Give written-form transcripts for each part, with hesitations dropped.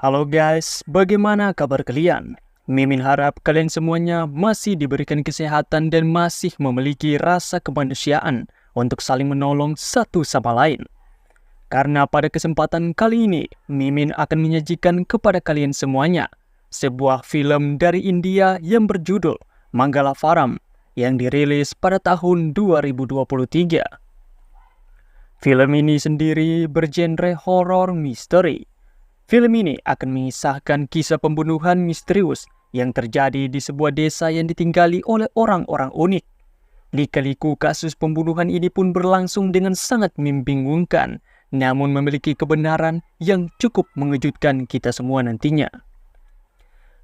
Halo guys, bagaimana kabar kalian? Mimin harap kalian semuanya masih diberikan kesehatan dan masih memiliki rasa kemanusiaan untuk saling menolong satu sama lain. Karena pada kesempatan kali ini, Mimin akan menyajikan kepada kalian semuanya sebuah film dari India yang berjudul Mangalavaram yang dirilis pada tahun 2023. Film ini sendiri bergenre horor misteri. Film ini akan mengisahkan kisah pembunuhan misterius yang terjadi di sebuah desa yang ditinggali oleh orang-orang unik. Lika-liku kasus pembunuhan ini pun berlangsung dengan sangat membingungkan, namun memiliki kebenaran yang cukup mengejutkan kita semua nantinya.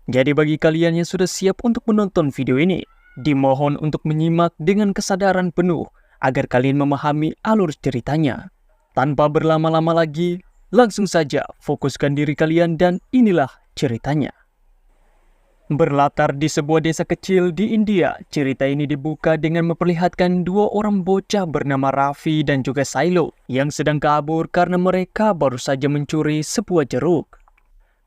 Jadi bagi kalian yang sudah siap untuk menonton video ini, dimohon untuk menyimak dengan kesadaran penuh agar kalian memahami alur ceritanya. Tanpa berlama-lama lagi, langsung saja fokuskan diri kalian dan inilah ceritanya. Berlatar di sebuah desa kecil di India, cerita ini dibuka dengan memperlihatkan dua orang bocah bernama Raffi dan juga Sailo yang sedang kabur karena mereka baru saja mencuri sebuah jeruk.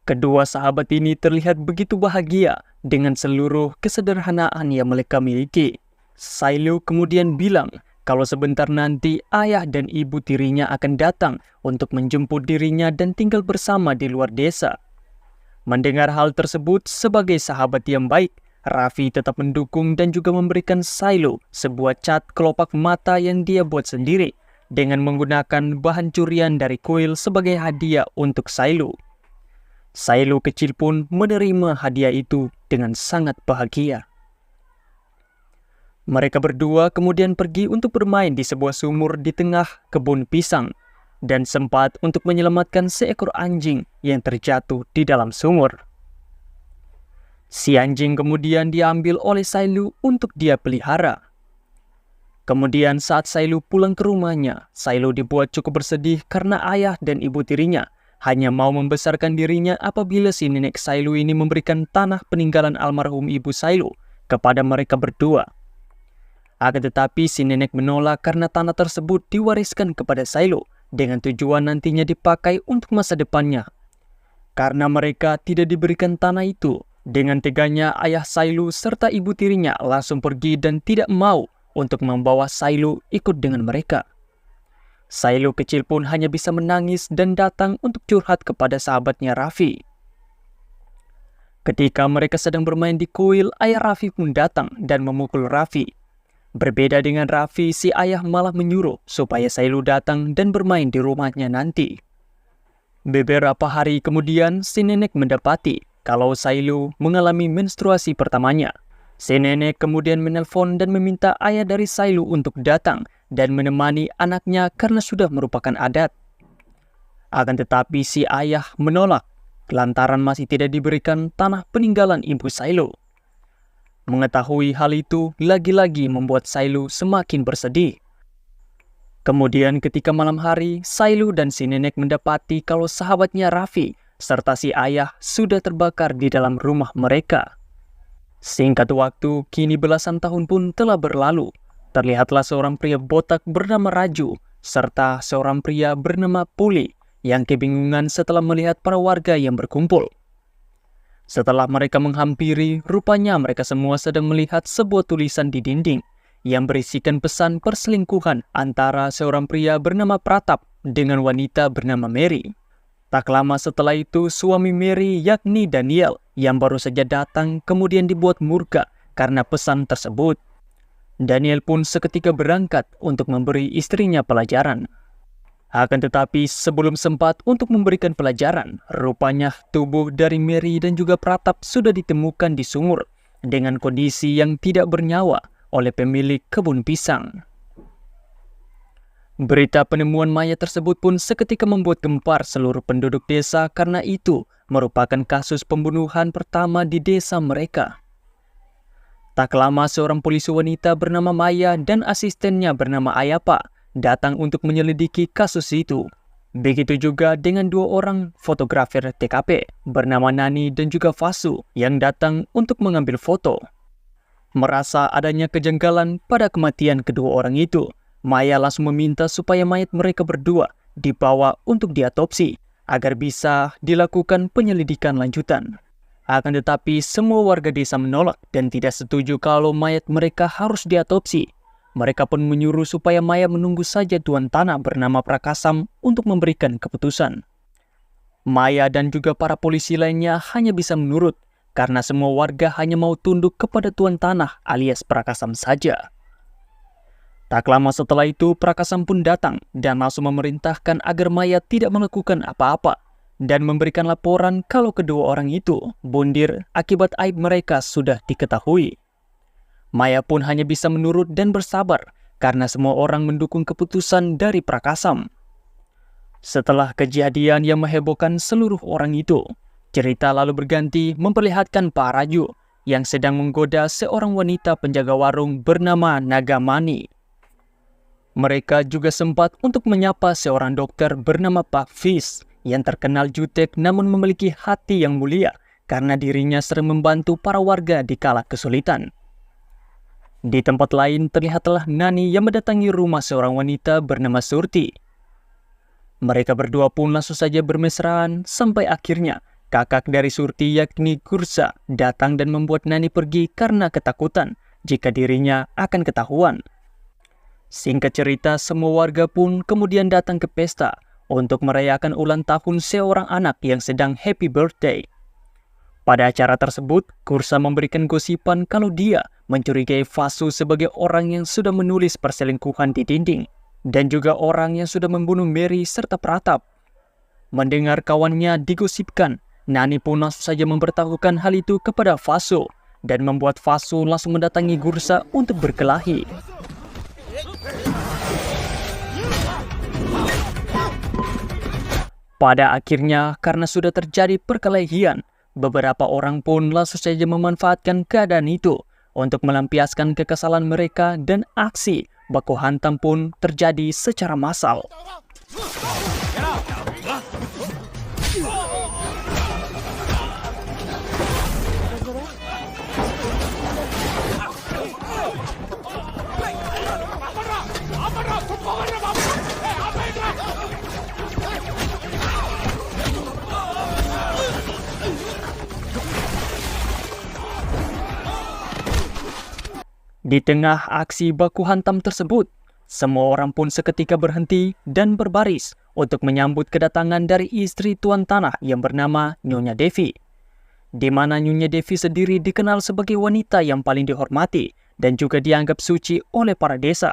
Kedua sahabat ini terlihat begitu bahagia dengan seluruh kesederhanaan yang mereka miliki. Sailo kemudian bilang kalau sebentar nanti ayah dan ibu tirinya akan datang untuk menjemput dirinya dan tinggal bersama di luar desa. Mendengar hal tersebut sebagai sahabat yang baik, Raffi tetap mendukung dan juga memberikan Sailo sebuah cat kelopak mata yang dia buat sendiri dengan menggunakan bahan curian dari kuil sebagai hadiah untuk Sailo. Sailo kecil pun menerima hadiah itu dengan sangat bahagia. Mereka berdua kemudian pergi untuk bermain di sebuah sumur di tengah kebun pisang dan sempat untuk menyelamatkan seekor anjing yang terjatuh di dalam sumur. Si anjing kemudian diambil oleh Sailo untuk dia pelihara. Kemudian saat Sailo pulang ke rumahnya, Sailo dibuat cukup bersedih karena ayah dan ibu tirinya hanya mau membesarkan dirinya apabila si nenek Sailo ini memberikan tanah peninggalan almarhum ibu Sailo kepada mereka berdua. Akan tetapi si nenek menolak karena tanah tersebut diwariskan kepada Sailo dengan tujuan nantinya dipakai untuk masa depannya. Karena mereka tidak diberikan tanah itu, dengan teganya ayah Sailo serta ibu tirinya langsung pergi dan tidak mau untuk membawa Sailo ikut dengan mereka. Sailo kecil pun hanya bisa menangis dan datang untuk curhat kepada sahabatnya Raffi. Ketika mereka sedang bermain di kuil, ayah Raffi pun datang dan memukul Raffi. Berbeda dengan Raffi, si ayah malah menyuruh supaya Sailo datang dan bermain di rumahnya nanti. Beberapa hari kemudian, si nenek mendapati kalau Sailo mengalami menstruasi pertamanya. Si nenek kemudian menelpon dan meminta ayah dari Sailo untuk datang dan menemani anaknya karena sudah merupakan adat. Akan tetapi si ayah menolak lantaran masih tidak diberikan tanah peninggalan ibu Sailo. Mengetahui hal itu lagi-lagi membuat Sailo semakin bersedih. Kemudian ketika malam hari, Sailo dan si nenek mendapati kalau sahabatnya Raffi serta si ayah sudah terbakar di dalam rumah mereka. Singkat waktu, kini belasan tahun pun telah berlalu. Terlihatlah seorang pria botak bernama Raju serta seorang pria bernama Puli yang kebingungan setelah melihat para warga yang berkumpul. Setelah mereka menghampiri, rupanya mereka semua sedang melihat sebuah tulisan di dinding yang berisikan pesan perselingkuhan antara seorang pria bernama Pratap dengan wanita bernama Mary. Tak lama setelah itu, suami Mary yakni Daniel yang baru saja datang kemudian dibuat murka karena pesan tersebut. Daniel pun seketika berangkat untuk memberi istrinya pelajaran. Akan tetapi sebelum sempat untuk memberikan pelajaran, rupanya tubuh dari Mary dan juga Pratap sudah ditemukan di sumur dengan kondisi yang tidak bernyawa oleh pemilik kebun pisang. Berita penemuan mayat tersebut pun seketika membuat gempar seluruh penduduk desa karena itu merupakan kasus pembunuhan pertama di desa mereka. Tak lama seorang polisi wanita bernama Maya dan asistennya bernama Ayapa datang untuk menyelidiki kasus itu. Begitu juga dengan dua orang fotografer TKP bernama Nani dan juga Vasu yang datang untuk mengambil foto. Merasa adanya kejanggalan pada kematian kedua orang itu, Maya langsung meminta supaya mayat mereka berdua dibawa untuk diotopsi agar bisa dilakukan penyelidikan lanjutan. Akan tetapi semua warga desa menolak dan tidak setuju kalau mayat mereka harus diotopsi. Mereka pun menyuruh supaya Maya menunggu saja tuan tanah bernama Prakasam untuk memberikan keputusan. Maya dan juga para polisi lainnya hanya bisa menurut, karena semua warga hanya mau tunduk kepada tuan tanah alias Prakasam saja. Tak lama setelah itu, Prakasam pun datang dan langsung memerintahkan agar Maya tidak melakukan apa-apa dan memberikan laporan kalau kedua orang itu bundir akibat aib mereka sudah diketahui. Maya pun hanya bisa menurut dan bersabar karena semua orang mendukung keputusan dari Prakasam. Setelah kejadian yang menghebohkan seluruh orang itu, cerita lalu berganti memperlihatkan Pak Raju yang sedang menggoda seorang wanita penjaga warung bernama Nagamani. Mereka juga sempat untuk menyapa seorang dokter bernama Pak Fis yang terkenal jutek namun memiliki hati yang mulia karena dirinya sering membantu para warga di kala kesulitan. Di tempat lain terlihatlah Nani yang mendatangi rumah seorang wanita bernama Surti. Mereka berdua pun langsung saja bermesraan sampai akhirnya kakak dari Surti yakni Kursa datang dan membuat Nani pergi karena ketakutan jika dirinya akan ketahuan. Singkat cerita, semua warga pun kemudian datang ke pesta untuk merayakan ulang tahun seorang anak yang sedang happy birthday. Pada acara tersebut, Kursa memberikan gosipan kalau dia mencurigai Vasu sebagai orang yang sudah menulis perselingkuhan di dinding dan juga orang yang sudah membunuh Mary serta Pratap. Mendengar kawannya digosipkan, Nani pun langsung saja memberitahukan hal itu kepada Vasu dan membuat Vasu langsung mendatangi Kursa untuk berkelahi. Pada akhirnya, karena sudah terjadi perkelahian, beberapa orang pun langsung saja memanfaatkan keadaan itu untuk melampiaskan kekesalan mereka dan aksi baku hantam pun terjadi secara massal. Di tengah aksi baku hantam tersebut, semua orang pun seketika berhenti dan berbaris untuk menyambut kedatangan dari istri tuan tanah yang bernama Nyonya Devi. Di mana Nyonya Devi sendiri dikenal sebagai wanita yang paling dihormati dan juga dianggap suci oleh para desa.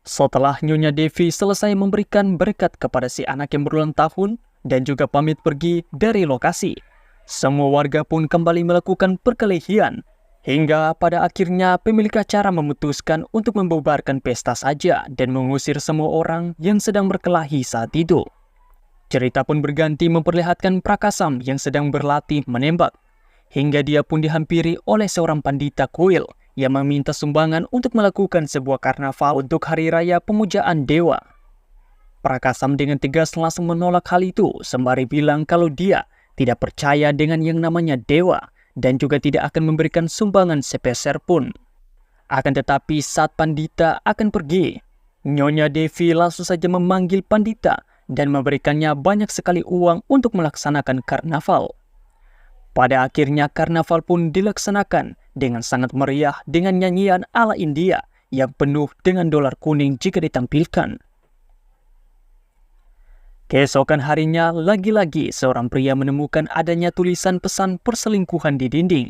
Setelah Nyonya Devi selesai memberikan berkat kepada si anak yang berulang tahun dan juga pamit pergi dari lokasi, semua warga pun kembali melakukan perkelahian. Hingga pada akhirnya pemilik acara memutuskan untuk membubarkan pesta saja dan mengusir semua orang yang sedang berkelahi saat itu. Cerita pun berganti memperlihatkan Prakasam yang sedang berlatih menembak. Hingga dia pun dihampiri oleh seorang pandita kuil yang meminta sumbangan untuk melakukan sebuah karnaval untuk hari raya pemujaan dewa. Prakasam dengan tegas langsung menolak hal itu sembari bilang kalau dia tidak percaya dengan yang namanya dewa dan juga tidak akan memberikan sumbangan sepeser pun. Akan tetapi saat pandita akan pergi, Nyonya Devi langsung saja memanggil pandita dan memberikannya banyak sekali uang untuk melaksanakan karnaval. Pada akhirnya karnaval pun dilaksanakan dengan sangat meriah dengan nyanyian ala India yang penuh dengan dolar kuning jika ditampilkan. Keesokan harinya, lagi-lagi seorang pria menemukan adanya tulisan pesan perselingkuhan di dinding.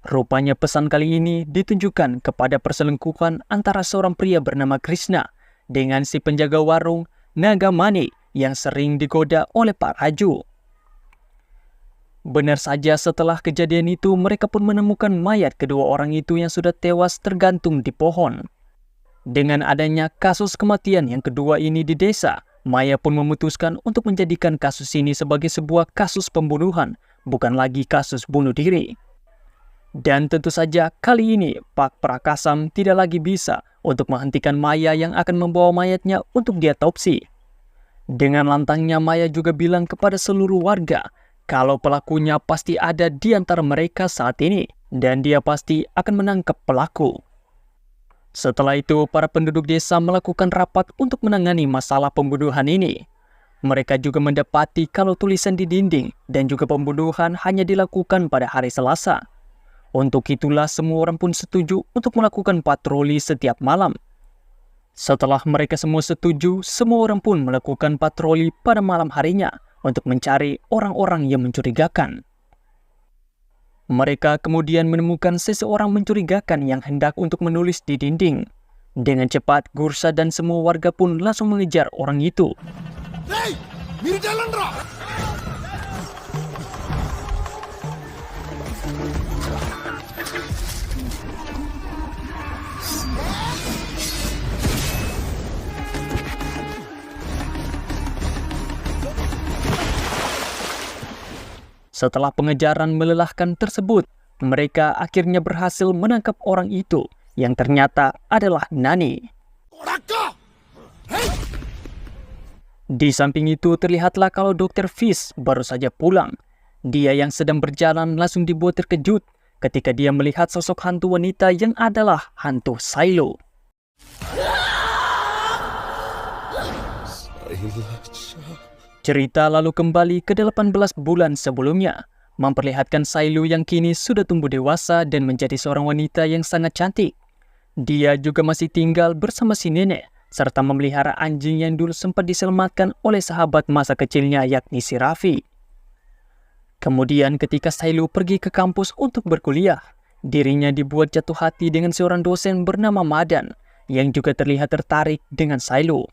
Rupanya pesan kali ini ditunjukkan kepada perselingkuhan antara seorang pria bernama Krishna dengan si penjaga warung Nagamani yang sering digoda oleh Pak Raju. Benar saja setelah kejadian itu, mereka pun menemukan mayat kedua orang itu yang sudah tewas tergantung di pohon. Dengan adanya kasus kematian yang kedua ini di desa, Maya pun memutuskan untuk menjadikan kasus ini sebagai sebuah kasus pembunuhan, bukan lagi kasus bunuh diri. Dan tentu saja kali ini Pak Prakasam tidak lagi bisa untuk menghentikan Maya yang akan membawa mayatnya untuk diotopsi. Dengan lantangnya Maya juga bilang kepada seluruh warga kalau pelakunya pasti ada di antara mereka saat ini dan dia pasti akan menangkap pelaku. Setelah itu, para penduduk desa melakukan rapat untuk menangani masalah pembunuhan ini. Mereka juga mendapati kalau tulisan di dinding dan juga pembunuhan hanya dilakukan pada hari Selasa. Untuk itulah semua orang pun setuju untuk melakukan patroli setiap malam. Setelah mereka semua setuju, semua orang pun melakukan patroli pada malam harinya untuk mencari orang-orang yang mencurigakan. Mereka kemudian menemukan seseorang mencurigakan yang hendak untuk menulis di dinding. Dengan cepat, Gursa dan semua warga pun langsung mengejar orang itu. Hey, మీరు jalan-రా. Setelah pengejaran melelahkan tersebut, mereka akhirnya berhasil menangkap orang itu yang ternyata adalah Nani. Raka! Hey! Di samping itu terlihatlah kalau Dr. Fish baru saja pulang. Dia yang sedang berjalan langsung dibuat terkejut ketika dia melihat sosok hantu wanita yang adalah hantu Silo. Cerita lalu kembali ke 18 bulan sebelumnya, memperlihatkan Silo yang kini sudah tumbuh dewasa dan menjadi seorang wanita yang sangat cantik. Dia juga masih tinggal bersama si nenek, serta memelihara anjing yang dulu sempat diselamatkan oleh sahabat masa kecilnya yakni si Raffi. Kemudian ketika Silo pergi ke kampus untuk berkuliah, dirinya dibuat jatuh hati dengan seorang dosen bernama Madan yang juga terlihat tertarik dengan Silo.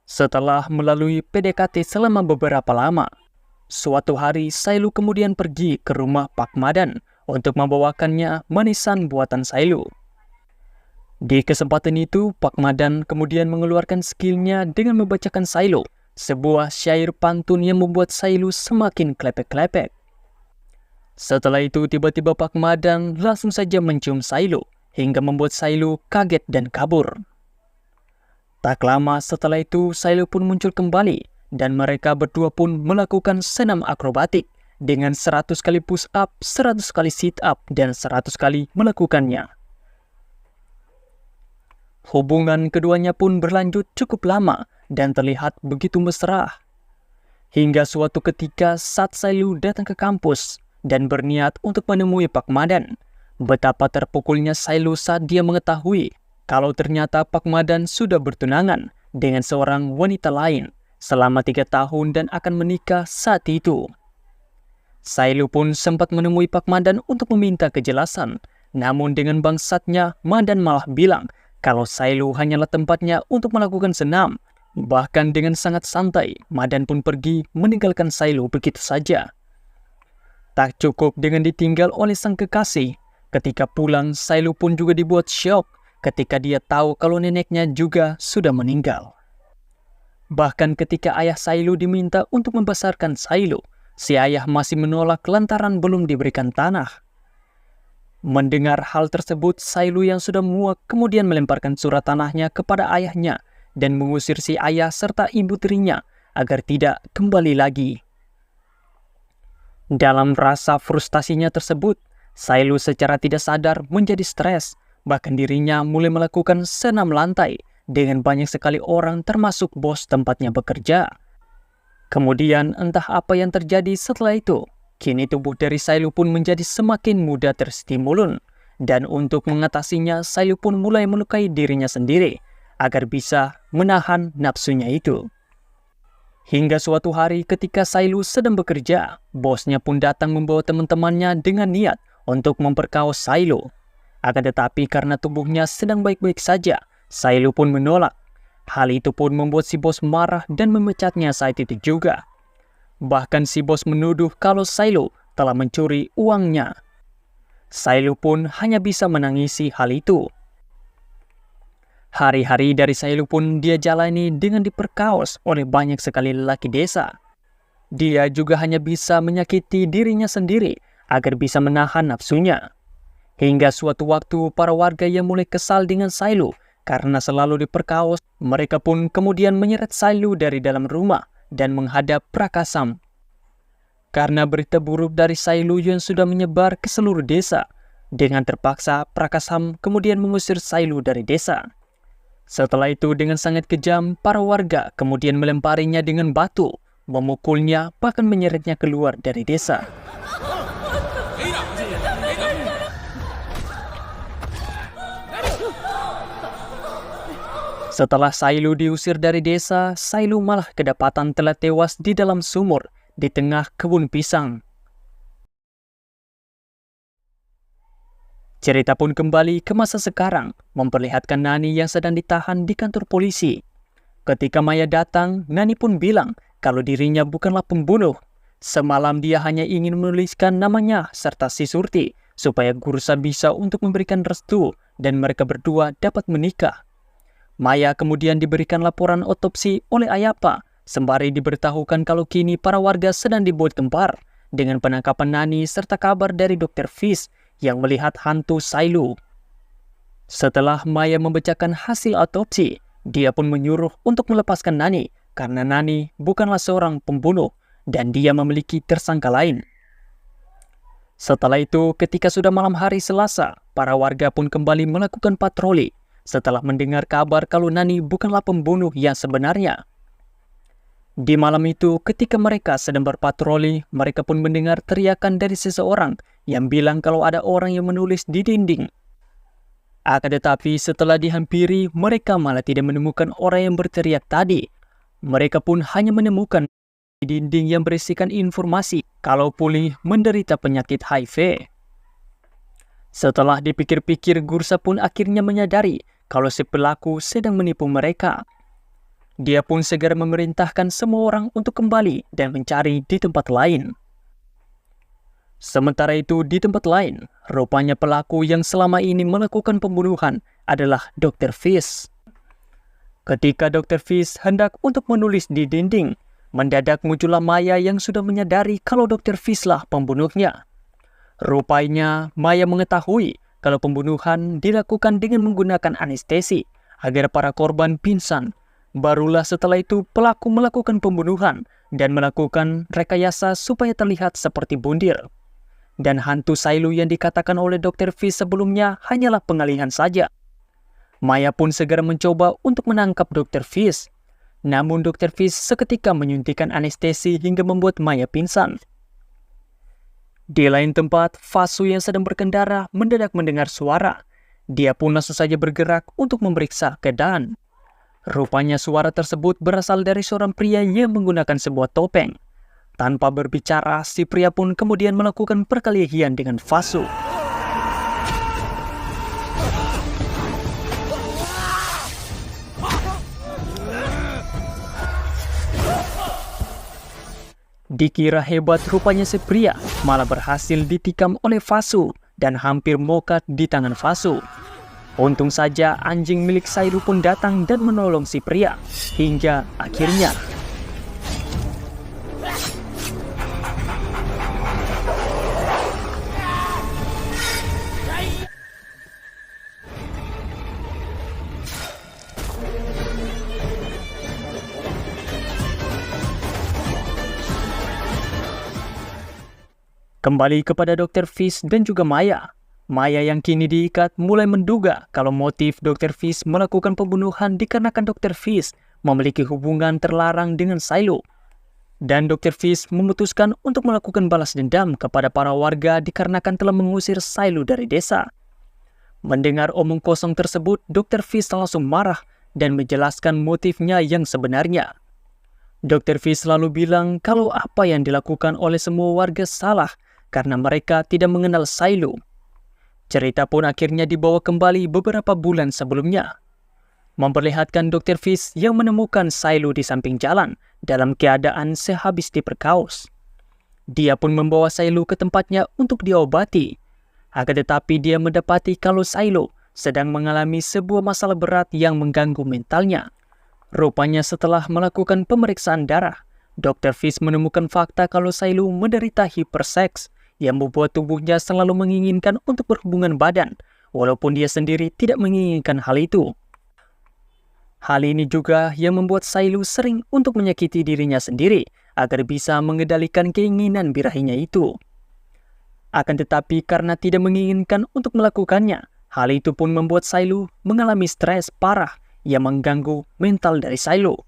Setelah melalui PDKT selama beberapa lama, suatu hari Silo kemudian pergi ke rumah Pak Madan untuk membawakannya manisan buatan Silo. Di kesempatan itu, Pak Madan kemudian mengeluarkan skillnya dengan membacakan Silo, sebuah syair pantun yang membuat Silo semakin klepek-klepek. Setelah itu, tiba-tiba Pak Madan langsung saja mencium Silo, hingga membuat Silo kaget dan kabur. Tak lama setelah itu, Silo pun muncul kembali, dan mereka berdua pun melakukan senam akrobatik dengan 100 kali push up, 100 kali sit up, dan 100 kali melakukannya. Hubungan keduanya pun berlanjut cukup lama dan terlihat begitu mesra. Hingga suatu ketika saat Silo datang ke kampus dan berniat untuk menemui Pak Madan, betapa terpukulnya Silo saat dia mengetahui kalau ternyata Pak Madan sudah bertunangan dengan seorang wanita lain selama 3 tahun dan akan menikah saat itu. Silo pun sempat menemui Pak Madan untuk meminta kejelasan, namun dengan bangsatnya Madan malah bilang kalau Silo hanyalah tempatnya untuk melakukan senam. Bahkan dengan sangat santai, Madan pun pergi meninggalkan Silo begitu saja. Tak cukup dengan ditinggal oleh sang kekasih, ketika pulang Silo pun juga dibuat syok ketika dia tahu kalau neneknya juga sudah meninggal. Bahkan ketika ayah Silo diminta untuk membesarkan Silo, si ayah masih menolak lantaran belum diberikan tanah. Mendengar hal tersebut, Silo yang sudah muak kemudian melemparkan surat tanahnya kepada ayahnya dan mengusir si ayah serta ibu tirinya agar tidak kembali lagi. Dalam rasa frustasinya tersebut, Silo secara tidak sadar menjadi stres, bahkan dirinya mulai melakukan senam lantai dengan banyak sekali orang termasuk bos tempatnya bekerja. Kemudian entah apa yang terjadi setelah itu. Kini tubuh dari Silo pun menjadi semakin mudah terstimulun, dan untuk mengatasinya Silo pun mulai melukai dirinya sendiri agar bisa menahan nafsunya itu. Hingga suatu hari ketika Silo sedang bekerja, bosnya pun datang membawa teman-temannya dengan niat untuk memperkaos Silo. Akan tetapi karena tubuhnya sedang baik-baik saja, Silo pun menolak. Hal itu pun membuat si bos marah dan memecatnya saat itu juga. Bahkan si bos menuduh kalau Silo telah mencuri uangnya. Silo pun hanya bisa menangisi hal itu. Hari-hari dari Silo pun dia jalani dengan diperkaos oleh banyak sekali lelaki desa. Dia juga hanya bisa menyakiti dirinya sendiri agar bisa menahan nafsunya. Hingga suatu waktu para warga yang mulai kesal dengan Silo karena selalu diperkaos, mereka pun kemudian menyeret Silo dari dalam rumah dan menghadap Prakasam. Karena berita buruk dari Silo yang sudah menyebar ke seluruh desa, dengan terpaksa Prakasam kemudian mengusir Silo dari desa. Setelah itu dengan sangat kejam, para warga kemudian melemparinya dengan batu, memukulnya bahkan menyeretnya keluar dari desa. Setelah Sailu diusir dari desa, Sailu malah kedapatan telah tewas di dalam sumur di tengah kebun pisang. Cerita pun kembali ke masa sekarang, memperlihatkan Nani yang sedang ditahan di kantor polisi. Ketika Maya datang, Nani pun bilang kalau dirinya bukanlah pembunuh. Semalam dia hanya ingin menuliskan namanya serta si Surti, supaya Gursa bisa untuk memberikan restu dan mereka berdua dapat menikah. Maya kemudian diberikan laporan otopsi oleh Ayapa, sembari diberitahukan kalau kini para warga sedang dibuat gempar dengan penangkapan Nani serta kabar dari Dr. Fish yang melihat hantu Sailu. Setelah Maya membacakan hasil otopsi, dia pun menyuruh untuk melepaskan Nani karena Nani bukanlah seorang pembunuh dan dia memiliki tersangka lain. Setelah itu, ketika sudah malam hari Selasa, para warga pun kembali melakukan patroli setelah mendengar kabar kalau Nani bukanlah pembunuh yang sebenarnya. Di malam itu, ketika mereka sedang berpatroli, mereka pun mendengar teriakan dari seseorang yang bilang kalau ada orang yang menulis di dinding. Akan tetapi setelah dihampiri, mereka malah tidak menemukan orang yang berteriak tadi. Mereka pun hanya menemukan di dinding yang berisikan informasi kalau Puli menderita penyakit HIV. Setelah dipikir-pikir, Gursa pun akhirnya menyadari kalau si pelaku sedang menipu mereka. Dia pun segera memerintahkan semua orang untuk kembali dan mencari di tempat lain. Sementara itu di tempat lain, rupanya pelaku yang selama ini melakukan pembunuhan adalah Dr. Fish. Ketika Dr. Fish hendak untuk menulis di dinding, mendadak muncullah Maya yang sudah menyadari kalau Dr. Fish lah pembunuhnya. Rupanya Maya mengetahui kalau pembunuhan dilakukan dengan menggunakan anestesi agar para korban pingsan. Barulah setelah itu pelaku melakukan pembunuhan dan melakukan rekayasa supaya terlihat seperti bundir. Dan hantu Sailu yang dikatakan oleh Dr. Fish sebelumnya hanyalah pengalihan saja. Maya pun segera mencoba untuk menangkap Dr. Fish. Namun Dr. Fish seketika menyuntikkan anestesi hingga membuat Maya pingsan. Di lain tempat, Fasu yang sedang berkendara mendadak mendengar suara. Dia pun langsung saja bergerak untuk memeriksa keadaan. Rupanya suara tersebut berasal dari seorang pria yang menggunakan sebuah topeng. Tanpa berbicara, si pria pun kemudian melakukan perkelahian dengan Fasu. Dikira hebat, rupanya si pria malah berhasil ditikam oleh Fasu dan hampir mokat di tangan Fasu. Untung saja anjing milik Sailu pun datang dan menolong si pria, hingga akhirnya kembali kepada Dr. Fish dan juga Maya. Maya yang kini diikat mulai menduga kalau motif Dr. Fish melakukan pembunuhan dikarenakan Dr. Fish memiliki hubungan terlarang dengan Sailu. Dan Dr. Fish memutuskan untuk melakukan balas dendam kepada para warga dikarenakan telah mengusir Sailu dari desa. Mendengar omong kosong tersebut, Dr. Fish langsung marah dan menjelaskan motifnya yang sebenarnya. Dr. Fish selalu bilang kalau apa yang dilakukan oleh semua warga salah karena mereka tidak mengenal Sailu. Cerita pun akhirnya dibawa kembali beberapa bulan sebelumnya, memperlihatkan Dr. Fish yang menemukan Sailu di samping jalan dalam keadaan sehabis diperkaos. Dia pun membawa Sailu ke tempatnya untuk diobati. Akan tetapi dia mendapati kalau Sailu sedang mengalami sebuah masalah berat yang mengganggu mentalnya. Rupanya setelah melakukan pemeriksaan darah, Dr. Fish menemukan fakta kalau Sailu menderita hiperseks yang membuat tubuhnya selalu menginginkan untuk berhubungan badan, walaupun dia sendiri tidak menginginkan hal itu. Hal ini juga yang membuat Sailu sering untuk menyakiti dirinya sendiri agar bisa mengendalikan keinginan birahinya itu. Akan tetapi karena tidak menginginkan untuk melakukannya, hal itu pun membuat Sailu mengalami stres parah yang mengganggu mental dari Shiloh.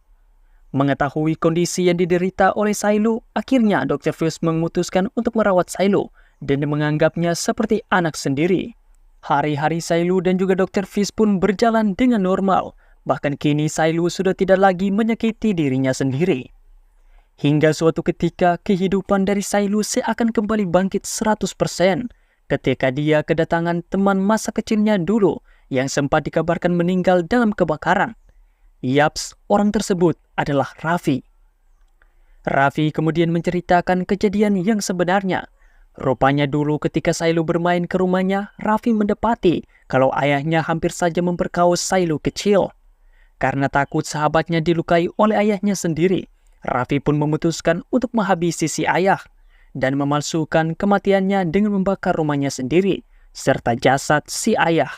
Mengetahui kondisi yang diderita oleh Shiloh, akhirnya Dr. Fish memutuskan untuk merawat Shiloh dan menganggapnya seperti anak sendiri. Hari-hari Shiloh dan juga Dr. Fish pun berjalan dengan normal. Bahkan kini Shiloh sudah tidak lagi menyakiti dirinya sendiri. Hingga suatu ketika kehidupan dari Shiloh seakan kembali bangkit 100% ketika dia kedatangan teman masa kecilnya dulu yang sempat dikabarkan meninggal dalam kebakaran. Yaps, orang tersebut adalah Raffi. Raffi kemudian menceritakan kejadian yang sebenarnya. Rupanya dulu ketika Shiloh bermain ke rumahnya, Raffi mendapati kalau ayahnya hampir saja memperkaos Shiloh kecil. Karena takut sahabatnya dilukai oleh ayahnya sendiri, Raffi pun memutuskan untuk menghabisi si ayah dan memalsukan kematiannya dengan membakar rumahnya sendiri serta jasad si ayah.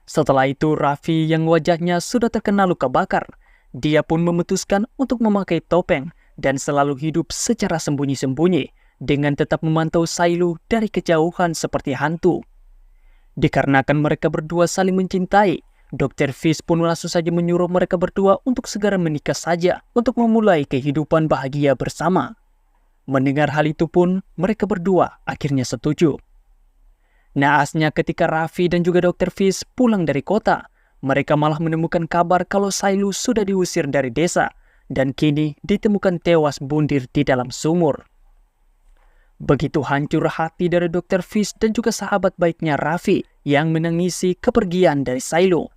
Setelah itu Raffi yang wajahnya sudah terkena luka bakar, dia pun memutuskan untuk memakai topeng dan selalu hidup secara sembunyi-sembunyi dengan tetap memantau Shiloh dari kejauhan seperti hantu. Dikarenakan mereka berdua saling mencintai, Dr. Fish pun langsung saja menyuruh mereka berdua untuk segera menikah saja untuk memulai kehidupan bahagia bersama. Mendengar hal itu pun mereka berdua akhirnya setuju. Naasnya ketika Raffi dan juga Dr. Fish pulang dari kota, mereka malah menemukan kabar kalau Shiloh sudah diusir dari desa dan kini ditemukan tewas bundir di dalam sumur. Begitu hancur hati dari Dr. Fish dan juga sahabat baiknya Raffi yang menangisi kepergian dari Shiloh.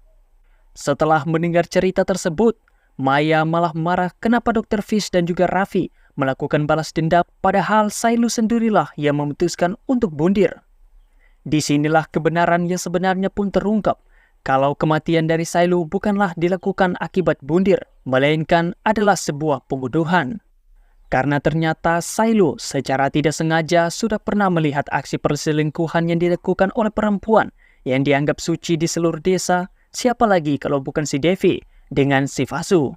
Setelah mendengar cerita tersebut, Maya malah marah kenapa Dr. Fish dan juga Raffi melakukan balas dendam padahal Shiloh sendirilah yang memutuskan untuk bundir. Disinilah kebenaran yang sebenarnya pun terungkap, kalau kematian dari Shiloh bukanlah dilakukan akibat bundir, melainkan adalah sebuah pembunuhan. Karena ternyata Shiloh secara tidak sengaja sudah pernah melihat aksi perselingkuhan yang dilakukan oleh perempuan yang dianggap suci di seluruh desa, siapa lagi kalau bukan si Devi dengan si Vasu.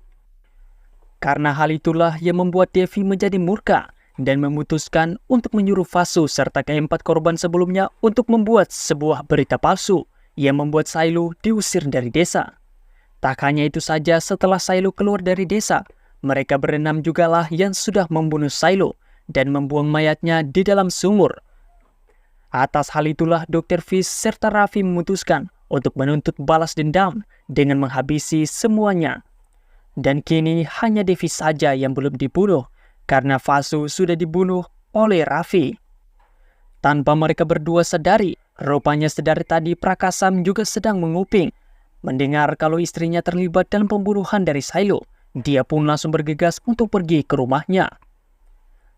Karena hal itulah yang membuat Devi menjadi murka dan memutuskan untuk menyuruh Vasu serta keempat korban sebelumnya untuk membuat sebuah berita palsu yang membuat Shiloh diusir dari desa. Tak hanya itu saja, setelah Shiloh keluar dari desa, mereka berenam jugalah yang sudah membunuh Shiloh dan membuang mayatnya di dalam sumur. Atas hal itulah Dr. Fish serta Raffi memutuskan untuk menuntut balas dendam dengan menghabisi semuanya. Dan kini hanya Devi saja yang belum dibunuh, karena Vasu sudah dibunuh oleh Raffi. Tanpa mereka berdua sadari, rupanya sedari tadi Prakasam juga sedang menguping. Mendengar kalau istrinya terlibat dalam pembunuhan dari Shiloh, dia pun langsung bergegas untuk pergi ke rumahnya.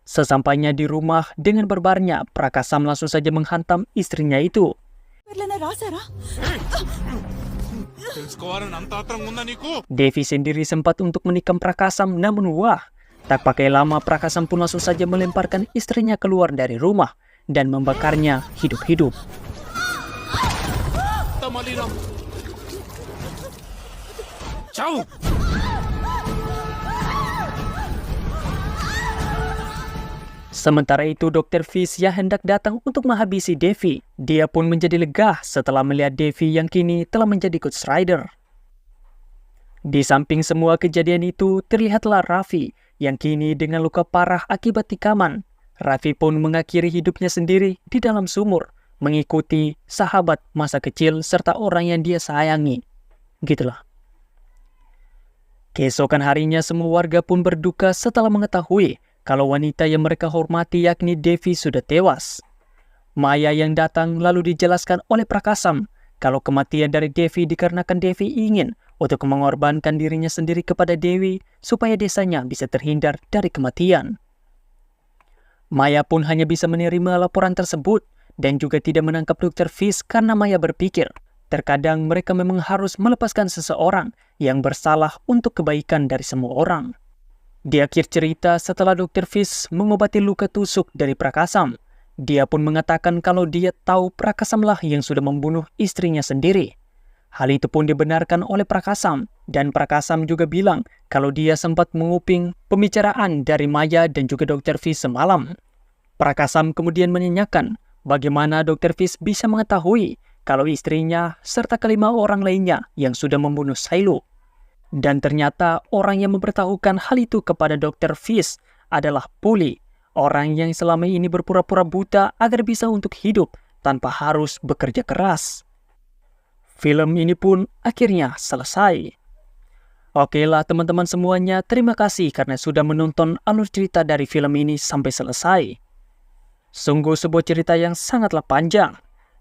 Sesampainya di rumah dengan berbarnya, Prakasam langsung saja menghantam istrinya itu. Devi sendiri sempat untuk menikam Prakasam, namun wah, tak pakai lama Prakasam pun langsung saja melemparkan istrinya keluar dari rumah dan membakarnya hidup-hidup. Ciao. Sementara itu Dr. Fish yang hendak datang untuk menghabisi Devi, dia pun menjadi lega setelah melihat Devi yang kini telah menjadi Ghost Rider. Di samping semua kejadian itu, terlihatlah Raffi yang kini dengan luka parah akibat tikaman. Raffi pun mengakhiri hidupnya sendiri di dalam sumur, mengikuti sahabat masa kecil serta orang yang dia sayangi. Gitulah. Keesokan harinya semua warga pun berduka setelah mengetahui kalau wanita yang mereka hormati yakni Devi sudah tewas. Maya yang datang lalu dijelaskan oleh Prakasam kalau kematian dari Devi dikarenakan Devi ingin untuk mengorbankan dirinya sendiri kepada Dewi supaya desanya bisa terhindar dari kematian. Maya pun hanya bisa menerima laporan tersebut dan juga tidak menangkap Dr. Fish karena Maya berpikir terkadang mereka memang harus melepaskan seseorang yang bersalah untuk kebaikan dari semua orang. Di akhir cerita, setelah Dr. Fish mengobati luka tusuk dari Prakasam, dia pun mengatakan kalau dia tahu Prakasamlah yang sudah membunuh istrinya sendiri. Hal itu pun dibenarkan oleh Prakasam, dan Prakasam juga bilang kalau dia sempat menguping pembicaraan dari Maya dan juga Dr. Fish semalam. Prakasam kemudian menanyakan bagaimana Dr. Fish bisa mengetahui kalau istrinya serta kelima orang lainnya yang sudah membunuh Shiloh. Dan ternyata orang yang memberitahukan hal itu kepada Dr. Fish adalah Polly, orang yang selama ini berpura-pura buta agar bisa untuk hidup tanpa harus bekerja keras. Film ini pun akhirnya selesai. Oke lah teman-teman semuanya, terima kasih karena sudah menonton alur cerita dari film ini sampai selesai. Sungguh sebuah cerita yang sangatlah panjang.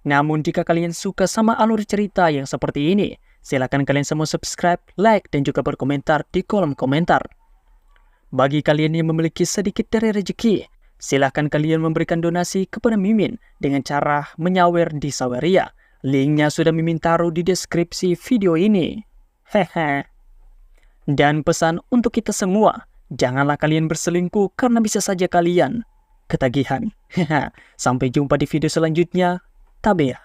Namun jika kalian suka sama alur cerita yang seperti ini, silakan kalian semua subscribe, like, dan juga berkomentar di kolom komentar. Bagi kalian yang memiliki sedikit dari rezeki, silakan kalian memberikan donasi kepada Mimin dengan cara menyawer di Saweria. Linknya sudah Mimin taruh di deskripsi video ini. Hehe. Dan pesan untuk kita semua, janganlah kalian berselingkuh karena bisa saja kalian ketagihan. Sampai jumpa di video selanjutnya. Tabea.